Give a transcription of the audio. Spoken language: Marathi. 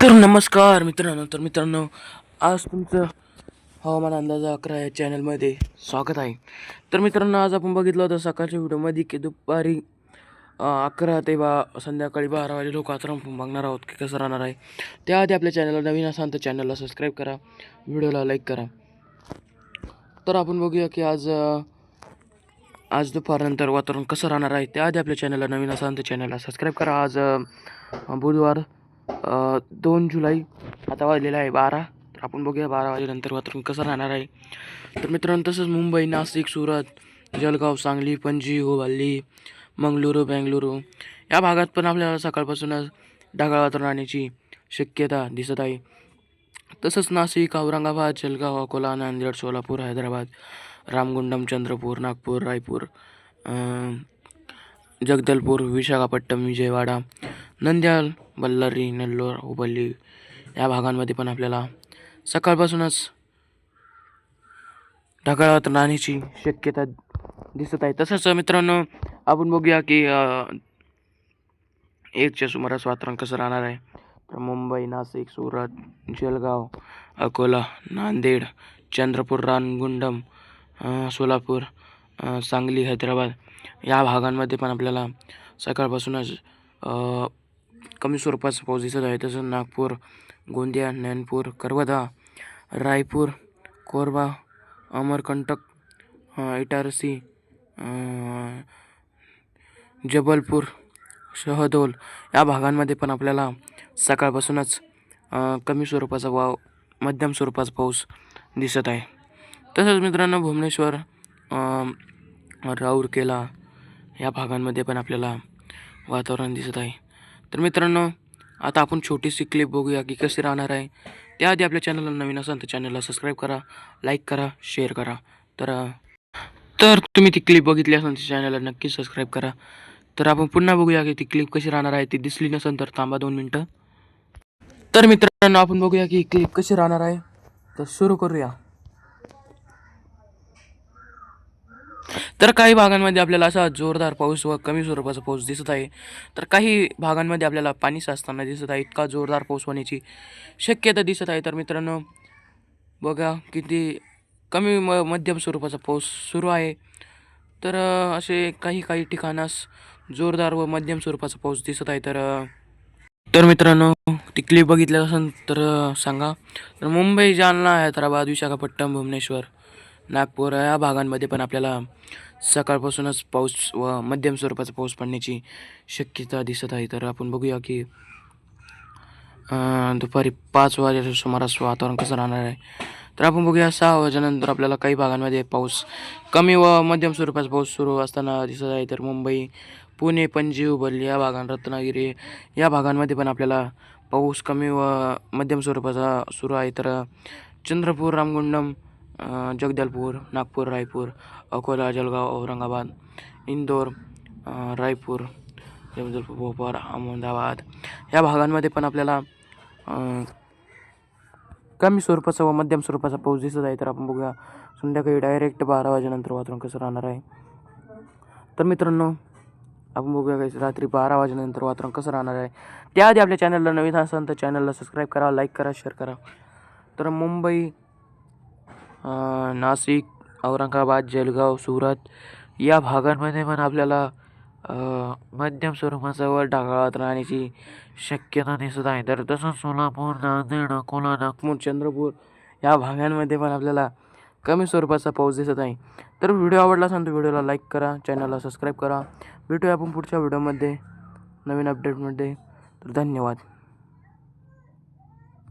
तर नमस्कार मित्रांनो, आज तुमचं हवामान अंदाज 11 या चॅनलमध्ये स्वागत आहे. तर मित्रांनो, आज आपण बघितलं होतं सकाळच्या व्हिडिओमध्ये की दुपारी 11 ते संध्याकाळी 12 वाजे लोक वातावरण बघणार आहोत की कसं राहणार आहे. त्याआधी आपल्या चॅनलला नवीन असाल तर चॅनलला सबस्क्राईब करा, व्हिडिओला लाईक करा. तर आपण बघूया की आज दुपारनंतर वातावरण कसं राहणार आहे. त्याआधी आपल्या चॅनलला नवीन असाल तर चॅनलला सबस्क्राईब करा. आज बुधवार 2 जुलै, आता वाजलेला आहे 12. तर आपण बघूया 12 वाजेनंतर वातावरण कसं राहणार आहे. तर मित्रांनो, तसंच मुंबई, नाशिक, सुरत, जळगाव, सांगली, पणजी, हुबळ्ळी, मंगळुरू, बेंगलुरू या भागात पण आपल्याला सकाळपासूनच ढगाळ वातावरण राहण्याची शक्यता दिसत आहे. तसंच नाशिक, औरंगाबाद, जळगाव, अकोला, नांदेड, सोलापूर, हैदराबाद, रामगुंडम, चंद्रपूर, नागपूर, रायपूर, जगदलपूर, विशाखापट्टणम, विजयवाडा, नंद्याल, बल्लारी, नेल्लोर, हुबळ्ळी या भागांमध्ये पण आपल्याला सकाळपासूनच ढगाळ वातावरण राहण्याची शक्यता दिसत आहे. तसंच मित्रांनो, आपण बघूया की 1च्या सुमारास वातावरण कसं राहणार आहे. तर मुंबई, नाशिक, सुरत, जळगाव, अकोला, नांदेड, चंद्रपूर, रामगुंडम, सोलापूर, सांगली, हैदराबाद या भागांमध्ये पण आपल्याला सकाळपासूनच कमी स्वरूपाचा पाऊस दिसत आहे. तसंच नागपूर, गोंदिया, नैनपूर, करवदा, रायपूर, कोरबा, अमरकंटक, इटारसी, जबलपूर, शहडोल या भागांमध्ये पण आपल्याला सकाळपासूनच कमी स्वरूपाचा मध्यम स्वरूपाचा पाऊस दिसत आहे. तसंच मित्रांनो, भुवनेश्वर, राऊरकेला या भागांमध्ये पण आपल्याला वातावरण दिसत आहे. तर मित्रांनो, आता आपण छोटीशी क्लिप बघूया की कशी राहणार आहे. त्याआधी आपल्या चॅनलला नवीन असाल तर चॅनलला सबस्क्राईब करा, लाईक करा, शेअर करा. तर तुम्ही ती क्लिप बघितली असेल तर चॅनलला नक्कीच सबस्क्राईब करा. तर आपण पुन्हा बघूया की ती क्लिप कशी राहणार आहे. ती दिसली नसेल तर थांबा 2 मिनटं. तर मित्रांनो, आपण बघूया की क्लिप कशी राहणार आहे. तर सुरू करूया. तर काही भागांमध्ये आपल्याला असा जोरदार पाऊस व कमी स्वरूपाचा पाऊस दिसत आहे. तर काही भागांमध्ये आपल्याला पाणी साचताना दिसत आहे. इतका जोरदार पाऊस होण्याची शक्यता दिसत आहे. तर मित्रांनो, बघा किती कमी मध्यम स्वरूपाचा पाऊस सुरू आहे. तर असे काही ठिकाणास जोरदार व मध्यम स्वरूपाचा पाऊस दिसत आहे. तर मित्रांनो, ती क्लिप बघितल्या असेल तर सांगा. तर मुंबई, जालना, हैदराबाद, विशाखापट्टणम, भुवनेश्वर, नागपूर या भागांमध्ये पण आपल्याला सकाळपासूनच पाऊस व मध्यम स्वरूपाचा पाऊस पडण्याची शक्यता दिसत आहे. तर आपण बघूया की दुपारी 5 वाजेच्या सुमारास वातावरण कसं राहणार आहे. तर आपण बघूया 6 वाजेनंतर आपल्याला काही भागांमध्ये पाऊस कमी व मध्यम स्वरूपाचा पाऊस सुरू असताना दिसत आहे. तर मुंबई, पुणे, पणजी, हुबळ्ळी या भागां, रत्नागिरी या भागांमध्ये पण आपल्याला पाऊस कमी व मध्यम स्वरूपाचा सुरू आहे. तर चंद्रपूर, रामगुंडम, जगदलपूर, नागपूर, रायपूर, अकोला, जळगाव, औरंगाबाद, इंदोर, रायपूर, जबलपूर, भोपाळ, अहमदाबाद या भागांमध्ये पण आपल्याला कमी स्वरूपाचा व मध्यम स्वरूपाचा पाऊस दिसत आहे. तर आपण बघूया संध्याकाळी डायरेक्ट 12 वाजेनंतर वातावरण कसं राहणार आहे. तर मित्रांनो, आपण बघूया काही रात्री 12 वाजेनंतर वातावरण कसं राहणार आहे. त्याआधी आपल्या चॅनलला नवीन असाल तर चॅनलला सबस्क्राईब करा, लाईक करा, शेअर करा. तर मुंबई, नाशिक, औरंगाबाद, जळगाव, सुरत या भागांमध्ये पण आपल्याला मध्यम स्वरूपाचा व ढगाळ राहण्याची शक्यता दिसत आहे. तर तसंच सोलापूर, नांदेड, अकोला, नागपूर, चंद्रपूर या भागांमध्ये पण आपल्याला कमी स्वरूपाचा पाऊस दिसत आहे. तर व्हिडिओ आवडला असेल तर व्हिडिओला लाईक करा, चॅनलला सबस्क्राईब करा. भेटूया आपण पुढच्या व्हिडिओमध्ये नवीन अपडेटमध्ये. तर धन्यवाद.